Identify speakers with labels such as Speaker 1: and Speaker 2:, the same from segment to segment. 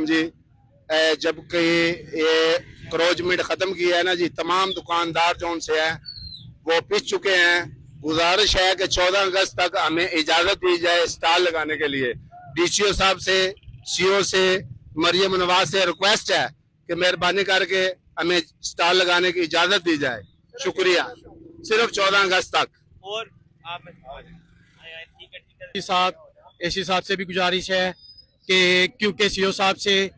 Speaker 1: अलैकुम जी। जबकि ये क्रोचमेंट ख़त्म किया है ना जी, तमाम दुकानदार जो उनसे हैं वो पिस चुके हैं। गुजारिश है कि 14 अगस्त तक हमें इजाज़त दी जाए स्टॉल लगाने के लिए। DCO साहब से, CO से, मरियम नवाज से रिक्वेस्ट है कि मेहरबानी करके हमें स्टॉल लगाने की इजाज़त दी जाए। शुक्रिया। सिर्फ 14 अगस्त तक।
Speaker 2: और आप
Speaker 3: एसी साहब से भी गुजारिश है कि क्योंकि CO साहब से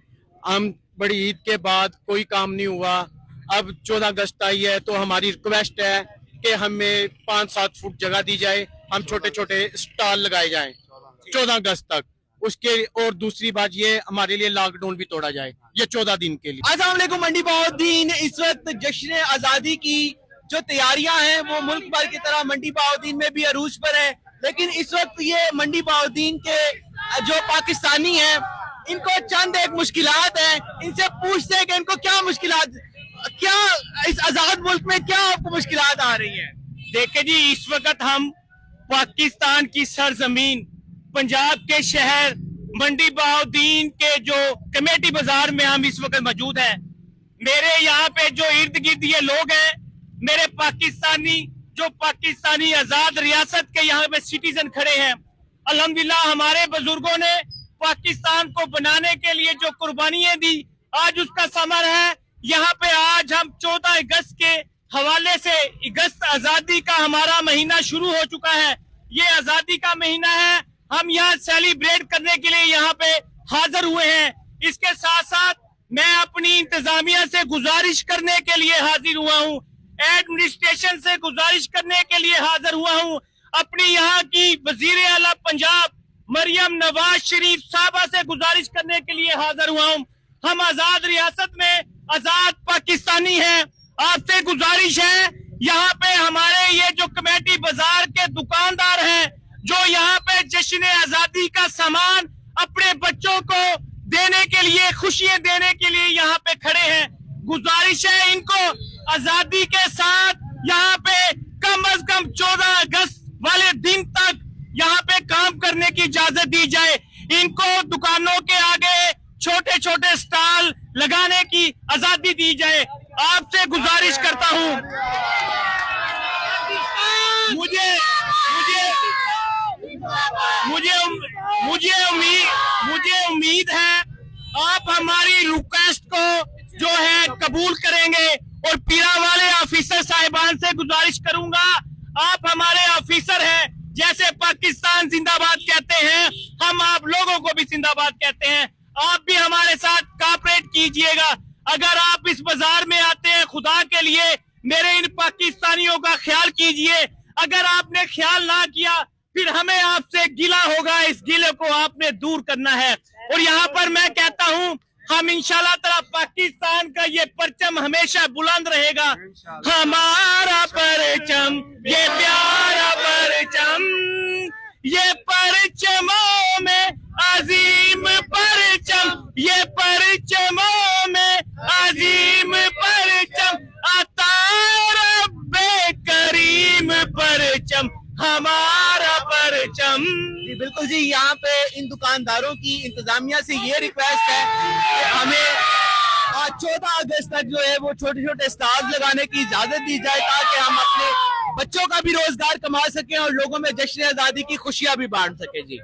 Speaker 3: हम बड़ी ईद के बाद कोई काम नहीं हुआ, अब 14 अगस्त आई है तो हमारी रिक्वेस्ट है कि हमें 5-7 फुट जगह दी जाए, हम छोटे छोटे स्टॉल लगाए जाएं 14 अगस्त तक। उसके और दूसरी बात ये, हमारे लिए लॉकडाउन भी तोड़ा जाए ये 14 दिन के लिए।
Speaker 2: अस्सलाम वालेकुम मंडी बहाउद्दीन। इस वक्त जश्न आजादी की जो तैयारियां हैं वो मुल्क भर की तरह मंडी बहाउद्दीन में भी अरूज पर है, लेकिन इस वक्त ये मंडी बहाउद्दीन के जो पाकिस्तानी हैं इनको चंद एक मुश्किलात हैं, इनसे पूछते हैं कि इनको क्या मुश्किलात, क्या इस आजाद मुल्क में क्या आपको मुश्किलात आ रही हैं?
Speaker 4: देखे जी, इस वक्त हम पाकिस्तान की सरजमीन पंजाब के शहर मंडी बहाउद्दीन के जो कमेटी बाजार में हम इस वक्त मौजूद हैं। मेरे यहाँ पे जो इर्द गिर्द ये लोग हैं, मेरे पाकिस्तानी आजाद रियासत के यहाँ पे सिटीजन खड़े हैं। अल्हम्दुलिल्लाह हमारे बुजुर्गों ने पाकिस्तान को बनाने के लिए जो कुर्बानियां दी, आज उसका समर है। यहाँ पे आज हम 14 अगस्त के हवाले से, अगस्त आजादी का हमारा महीना शुरू हो चुका है, ये आजादी का महीना है। हम यहाँ सेलिब्रेट करने के लिए यहाँ पे हाजिर हुए हैं। इसके साथ साथ मैं अपनी इंतजामिया से गुजारिश करने के लिए हाजिर हुआ हूँ, एडमिनिस्ट्रेशन से गुजारिश करने के लिए हाजिर हुआ हूँ, अपनी यहाँ की वजीर आला पंजाब मरियम नवाज शरीफ साहबा से गुजारिश करने के लिए हाजिर हुआ हूँ। हम आजाद रियासत में आजाद पाकिस्तानी हैं। आपसे गुजारिश है, यहाँ पे हमारे ये जो कमेटी बाजार के दुकानदार हैं जो यहाँ पे जश्न आजादी का सामान अपने बच्चों को देने के लिए, खुशियां देने के लिए यहाँ पे खड़े हैं, गुजारिश है इनको आजादी के साथ यहाँ पे कम अज कम 14 अगस्त वाले दिन तक यहाँ पे काम करने की इजाजत दी जाए। इनको दुकानों के आगे छोटे छोटे स्टॉल लगाने की आजादी दी जाए। आपसे गुजारिश करता हूँ, मुझे उम्मीद है आप हमारी रिक्वेस्ट को जो है कबूल करेंगे। और पीरा वाले ऑफिसर साहिबान से गुजारिश करूंगा, आप हमारे ऑफिसर हैं, जैसे पाकिस्तान जिंदाबाद कहते हैं, हम आप लोगों को भी जिंदाबाद कहते हैं। आप भी हमारे साथ कोऑपरेट कीजिएगा। अगर आप इस बाजार में आते हैं, खुदा के लिए मेरे इन पाकिस्तानियों का ख्याल कीजिए। अगर आपने ख्याल ना किया फिर हमें आपसे गिला होगा, इस गिले को आपने दूर करना है। और यहाँ पर मैं कहता हूँ, हम इंशाल्लाह ताला पाकिस्तान का ये परचम हमेशा बुलंद रहेगा। हमारा परचम ये प्यारा परचम, ये परचमों में अजीम परचम, ये परचमों में अजीम परचम, अता रब्बे करीम परचम, हमारा परचम।
Speaker 2: जी बिल्कुल जी, यहाँ पे इन दुकानदारों की इंतजामिया से ये रिक्वेस्ट है कि हमें 14 अगस्त तक जो है वो छोटे छोटे स्टॉल्स लगाने की इजाजत दी जाए, ताकि हम अपने बच्चों का भी रोजगार कमा सकें और लोगों में जश्न आजादी की खुशियां भी बांट सकें। जी।